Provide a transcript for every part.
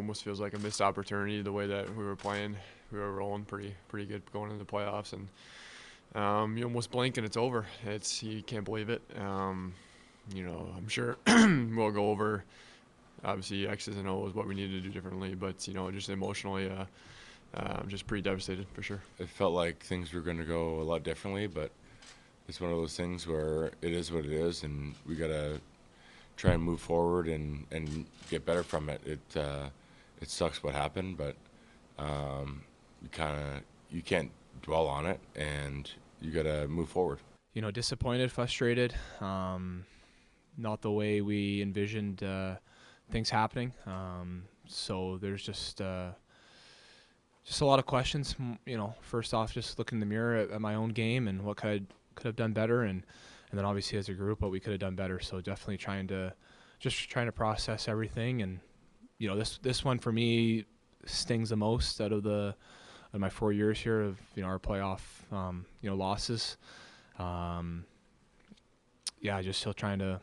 almost feels like a missed opportunity the way that we were playing. We were rolling pretty good going into the playoffs, and you almost blink and it's over. You can't believe it. I'm sure we'll go over obviously X's and O's, what we need to do differently, but just emotionally, I'm just pretty devastated for sure. It felt like things were going to go a lot differently, but it's one of those things where it is what it is, and we got to try and move forward and get better from it. It sucks what happened, but you can't dwell on it, and you got to move forward. Disappointed, frustrated, not the way we envisioned things happening. So there's just a lot of questions. First off, just looking in the mirror at my own game and what could have done better, and then obviously as a group what we could have done better. So definitely trying to process everything, and this one for me stings the most out of my 4 years here of our playoff losses. Just still trying to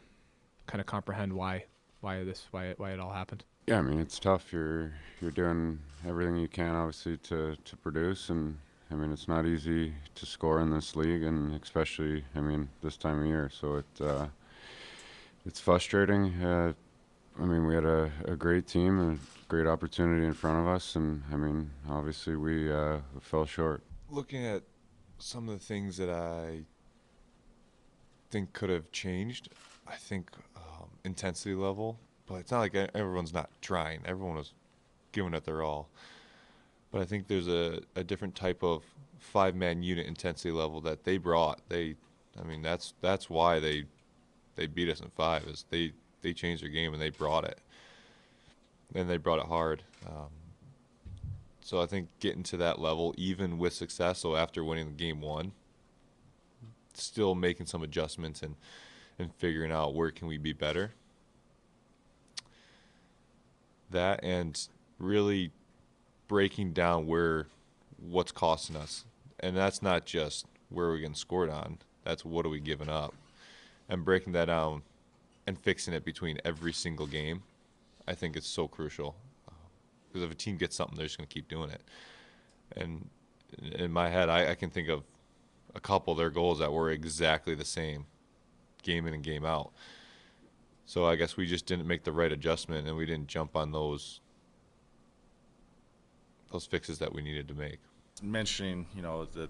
kind of comprehend why it all happened. Yeah, I mean, it's tough. You're doing everything you can, obviously, to produce, and I mean, it's not easy to score in this league, and especially, I mean, this time of year. So it's frustrating. I mean, we had a great team and a great opportunity in front of us, and I mean, obviously, we fell short. Looking at some of the things that I think could have changed, I think intensity level, but it's not like everyone's not trying. Everyone was giving it their all. But I think there's a different type of five-man unit intensity level that they brought. That's why they beat us in 5 is they changed their game and they brought it. And they brought it hard. So I think getting to that level, even with success, so after winning the game 1, still making some adjustments and figuring out where can we be better. That and really breaking down what's costing us. And that's not just where we're getting scored on. That's what are we giving up. And breaking that down and fixing it between every single game, I think it's so crucial. Because if a team gets something, they're just going to keep doing it. And in my head, I can think of a couple of their goals that were exactly the same, game in and game out. So I guess we just didn't make the right adjustment, and we didn't jump on those fixes that we needed to make. Mentioning, that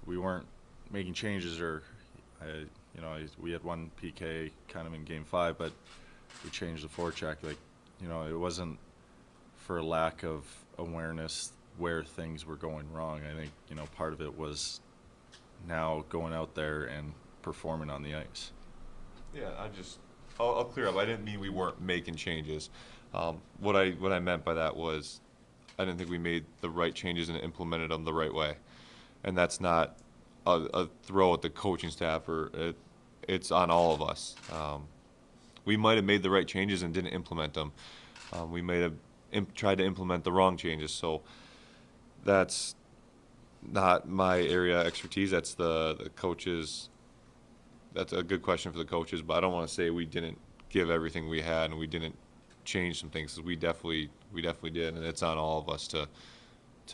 we weren't making changes, or we had one PK kind of in Game 5, but we changed the forecheck. It wasn't for lack of awareness where things were going wrong. I think part of it was now going out there and performing on the ice. Yeah, I'll clear up. I didn't mean we weren't making changes. What I meant by that was I didn't think we made the right changes and implemented them the right way. And that's not a throw at the coaching staff, it's on all of us. We might have made the right changes and didn't implement them. We might have tried to implement the wrong changes. So that's not my area of expertise. That's the coaches. That's a good question for the coaches, but I don't want to say we didn't give everything we had and we didn't change some things, because we definitely did, and it's on all of us to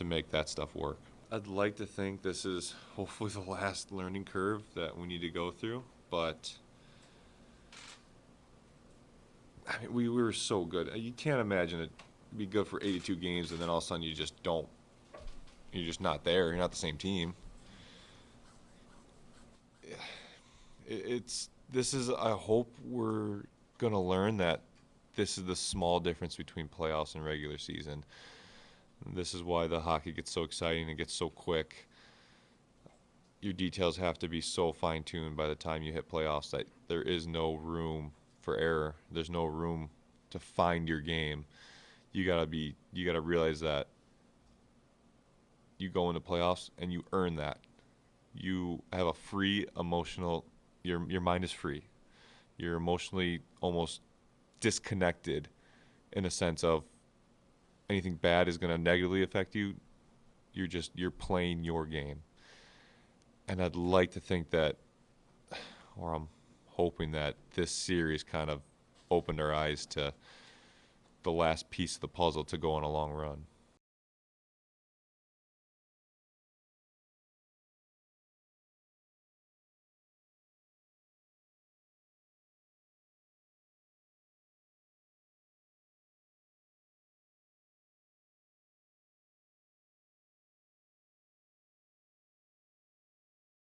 make that stuff work. I'd like to think this is hopefully the last learning curve that we need to go through, but I mean, we were so good. You can't imagine it be good for 82 games and then all of a sudden you're just not there. You're not the same team. I hope we're going to learn that this is the small difference between playoffs and regular season. This is why the hockey gets so exciting and gets so quick. Your details have to be so fine-tuned by the time you hit playoffs that there is no room for error. There's no room to find your game. You gotta realize that you go into playoffs and you earn that. You have a free emotional. Your mind is free. You're emotionally almost disconnected, in a sense of anything bad is going to negatively affect you. You're playing your game. And I'd like to think that, or I'm hoping that this series kind of opened our eyes to the last piece of the puzzle to go on a long run.